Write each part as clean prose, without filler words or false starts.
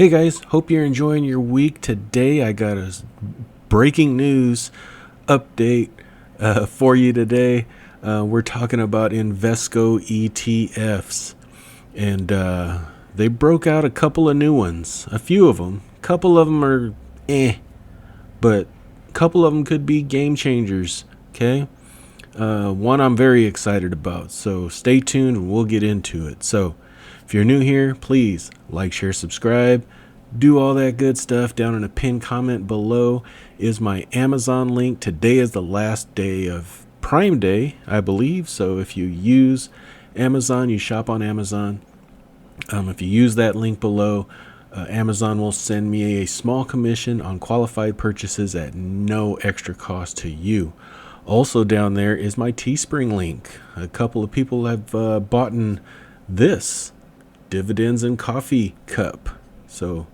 Hey guys, hope you're enjoying your week. Today I got a breaking news update for you today. We're talking about Invesco ETFs, and they broke out a couple of new ones. A few of them. A couple of them are but a couple of them could be game changers. Okay, one I'm very excited about, so stay tuned and we'll get into it. So if you're new here, please like, share, subscribe, do all that good stuff. Down in a pinned comment below is my Amazon link. Today is the last day of Prime Day, I believe. So if you use Amazon, you shop on Amazon, if you use that link below, Amazon will send me a small commission on qualified purchases at no extra cost to you. Also down there is my Teespring link. A couple of people have bought this dividends and coffee cup, so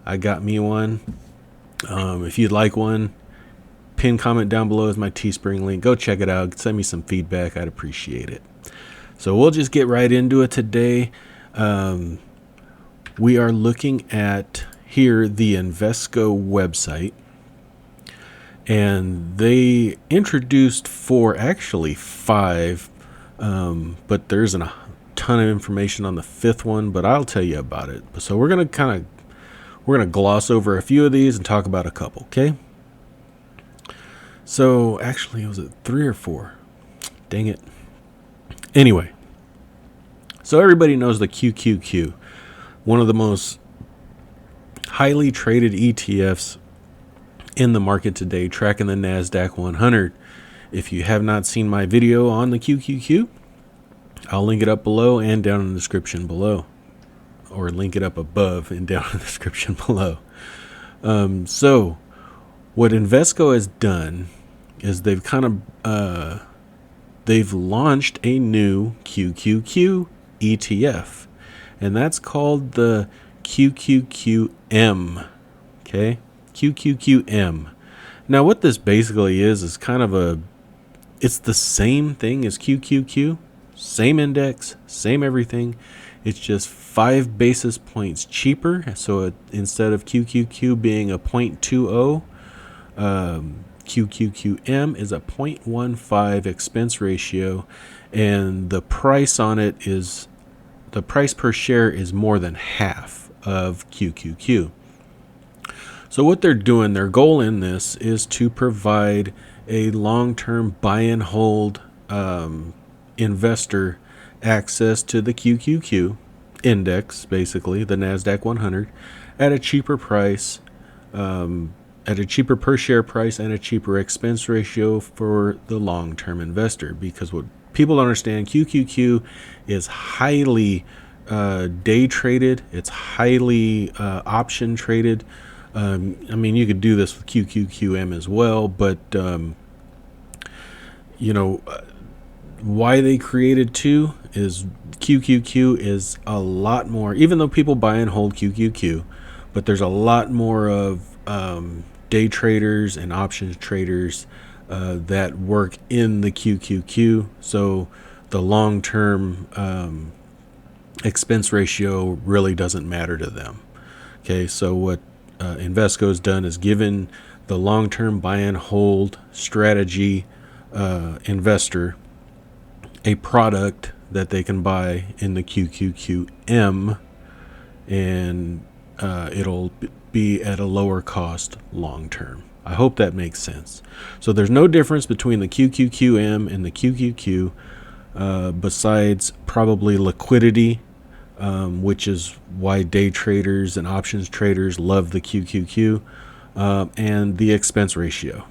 I got me one. If you'd like one, pin comment down below is my Teespring link. Go check it out, send me some feedback, I'd appreciate it. So we'll just get right into it today. We are looking at here the Invesco website, and they introduced five, but there's a ton of information on the fifth one, but I'll tell you about it. So we're gonna gloss over a few of these and talk about a couple. Okay, so actually, was it 3 or 4? Dang it. Anyway, so everybody knows the QQQ, one of the most highly traded ETFs in the market today, tracking the Nasdaq 100. If you have not seen my video on the QQQ, I'll link it up below and down in the description below, or link it up above and down in the description below. So what Invesco has done is they've launched a new QQQ ETF, and that's called the QQQM. Okay, QQQM. Now what this basically is it's the same thing as QQQ, same index, same everything. It's just 5 basis points cheaper. So instead of QQQ being a 0.20, QQQM is a 0.15 expense ratio, and the price per share is more than half of QQQ. So what they're doing, their goal in this is to provide a long-term buy and hold investor access to the QQQ index, basically the Nasdaq 100, at a cheaper price, at a cheaper per share price and a cheaper expense ratio for the long-term investor. Because what people don't understand, QQQ is highly day traded, it's highly option traded. I mean, you could do this with QQQM as well, but why they created two is QQQ is a lot more, even though people buy and hold QQQ, but there's a lot more of day traders and options traders that work in the QQQ. So the long-term expense ratio really doesn't matter to them. Okay, so what Invesco's done is given the long-term buy and hold strategy investor a product that they can buy in the QQQM, and it'll be at a lower cost long term. I hope that makes sense. So there's no difference between the QQQM and the QQQ besides probably liquidity, which is why day traders and options traders love the QQQ, and the expense ratio,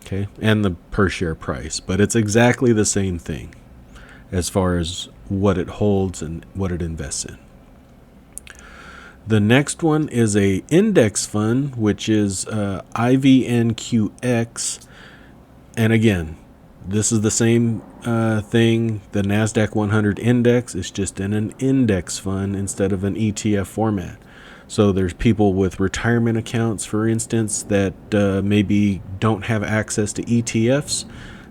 okay, and the per share price. But it's exactly the same thing as far as what it holds and what it invests in. The next one is a index fund, which is Ivnqx, and again, this is the same thing. The Nasdaq 100 index is just in an index fund instead of an ETF format. So there's people with retirement accounts, for instance, that maybe don't have access to ETFs.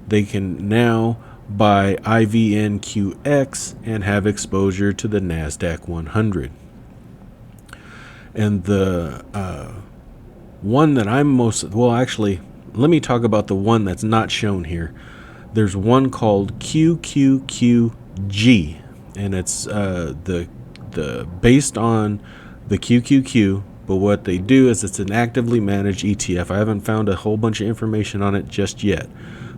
They can now buy Ivnqx and have exposure to the Nasdaq 100. And the one that I'm most, well, actually, let me talk about the one that's not shown here. There's one called QQQG, and it's the based on the QQQ. But what they do is it's an actively managed ETF. I haven't found a whole bunch of information on it just yet.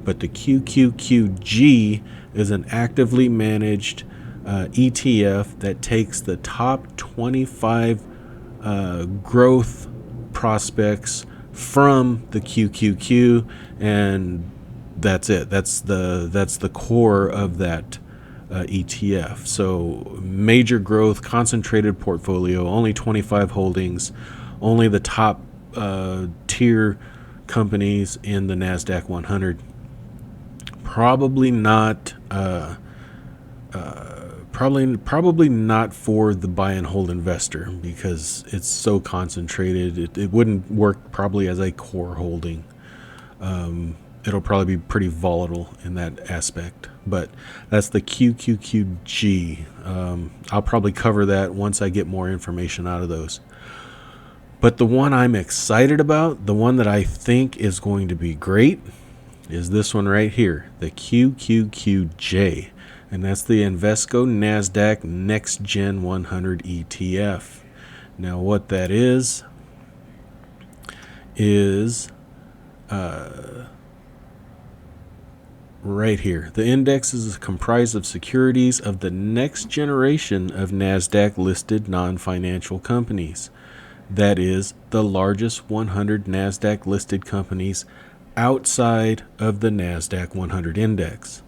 But the QQQG is an actively managed ETF that takes the top 25 growth prospects from the QQQ, and that's it. That's the core of that ETF. So major growth, concentrated portfolio, only 25 holdings, only the top tier companies in the Nasdaq 100. Probably not. Probably not for the buy and hold investor because it's so concentrated. It wouldn't work probably as a core holding. It'll probably be pretty volatile in that aspect. But that's the QQQG. I'll probably cover that once I get more information out of those. But the one I'm excited about, the one that I think is going to be great, is this one right here, the QQQJ. And that's the Invesco Nasdaq Next Gen 100 ETF. Now what that is right here. The index is comprised of securities of the next generation of Nasdaq listed non-financial companies. That is the largest 100 Nasdaq listed companies outside of the Nasdaq 100 index.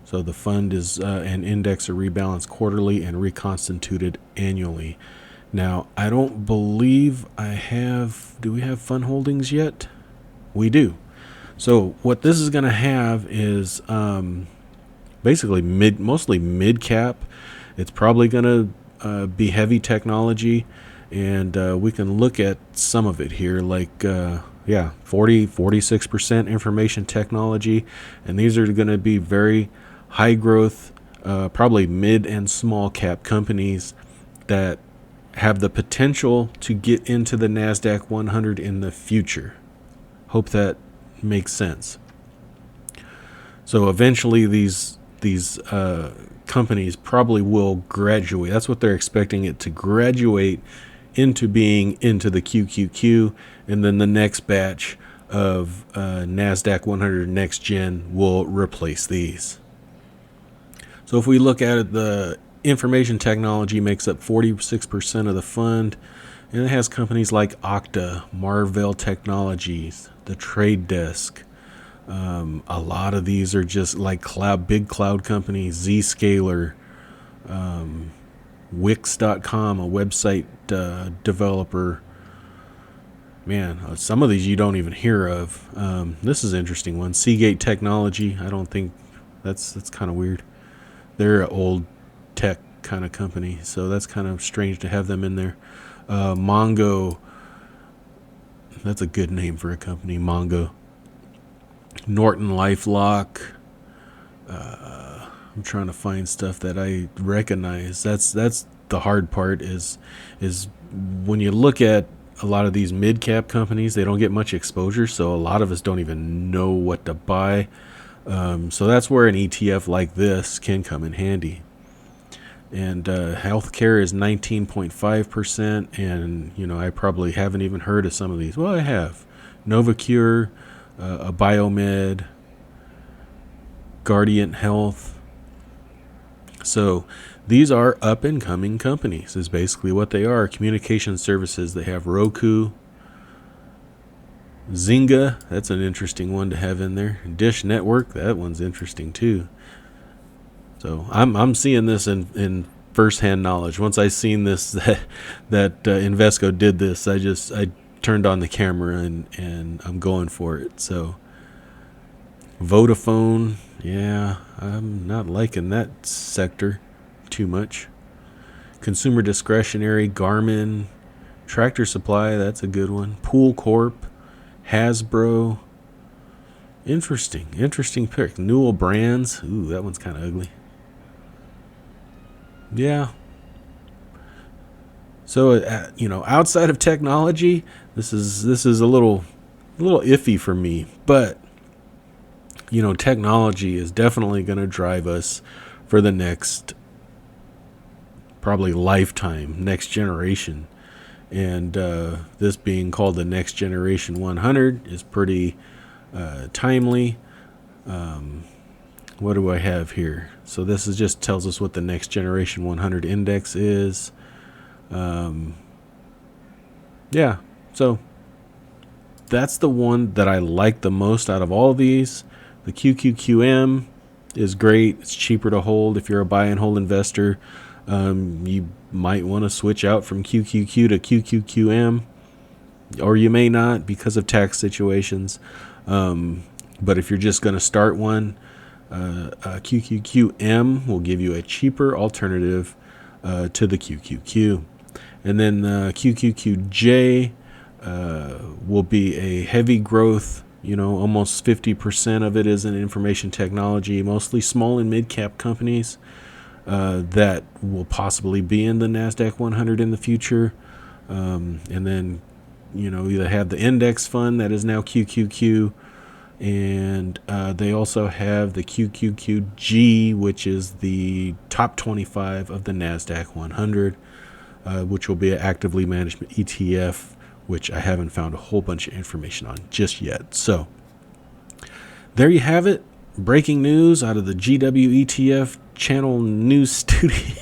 So the fund is and index are rebalanced quarterly and reconstituted annually. Now, I don't believe I have, do we have fund holdings yet? We do. So what this is going to have is basically mostly mid cap. It's probably going to be heavy technology, and we can look at some of it here, like 46% information technology, and these are going to be very high growth, probably mid and small cap companies that have the potential to get into the Nasdaq 100 in the future. Hope that makes sense. So eventually these companies probably will graduate. That's what they're expecting it to graduate into being into the QQQ, and then the next batch of Nasdaq 100 Next Gen will replace these. So if we look at it, the information technology makes up 46% of the fund, and it has companies like Okta, Marvell Technologies, the Trade Desk. A lot of these are just like big cloud companies, Zscaler, Wix.com, a website developer. Man, some of these you don't even hear of. This is an interesting one. Seagate Technology. I don't think that's kind of weird. They're an old tech kind of company, so that's kind of strange to have them in there. Mongo. That's a good name for a company, Mongo. Norton LifeLock. I'm trying to find stuff that I recognize. That's the hard part is when you look at a lot of these mid-cap companies, they don't get much exposure, so a lot of us don't even know what to buy. So that's where an ETF like this can come in handy. And healthcare is 19.5%, and I probably haven't even heard of some of these. Well, I have. Novacure, a Biomed, Guardian Health. So these are up and coming companies is basically what they are. Communication services. They have Roku, Zynga. That's an interesting one to have in there. Dish Network. That one's interesting too. So I'm seeing this in firsthand knowledge. Once I seen this that Invesco did this, I turned on the camera and I'm going for it. So Vodafone, yeah, I'm not liking that sector too much. Consumer discretionary, Garmin, Tractor Supply, that's a good one. Pool Corp, Hasbro. Interesting pick. Newell Brands, ooh, that one's kind of ugly. Yeah. So, outside of technology, this is a little iffy for me, but technology is definitely going to drive us for the next probably lifetime, next generation. And this being called the Next Generation 100 is pretty timely. What do I have here? So this is just tells us what the Next Generation 100 index is. Yeah, so that's the one that I like the most out of all of these. The QQQM is great. It's cheaper to hold if you're a buy and hold investor. You might want to switch out from QQQ to QQQM, or you may not because of tax situations. But if you're just going to start one, QQQM will give you a cheaper alternative to the QQQ. And then the QQQJ will be a heavy growth. Almost 50% of it is in information technology, mostly small and mid-cap companies that will possibly be in the Nasdaq 100 in the future. And then, either have the index fund that is now QQQ, and they also have the QQQG, which is the top 25 of the Nasdaq 100, which will be an actively managed ETF, which I haven't found a whole bunch of information on just yet. So there you have it. Breaking news out of the GW ETF channel news studio.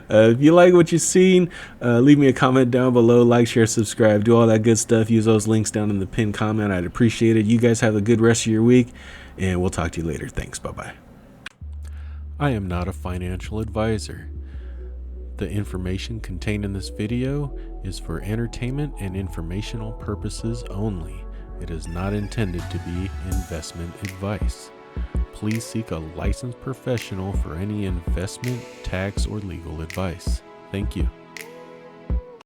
If you like what you've seen, leave me a comment down below. Like, share, subscribe, do all that good stuff. Use those links down in the pinned comment. I'd appreciate it. You guys have a good rest of your week, and we'll talk to you later. Thanks. Bye-bye. I am not a financial advisor. The information contained in this video is for entertainment and informational purposes only. It is not intended to be investment advice. Please seek a licensed professional for any investment, tax, or legal advice. Thank you.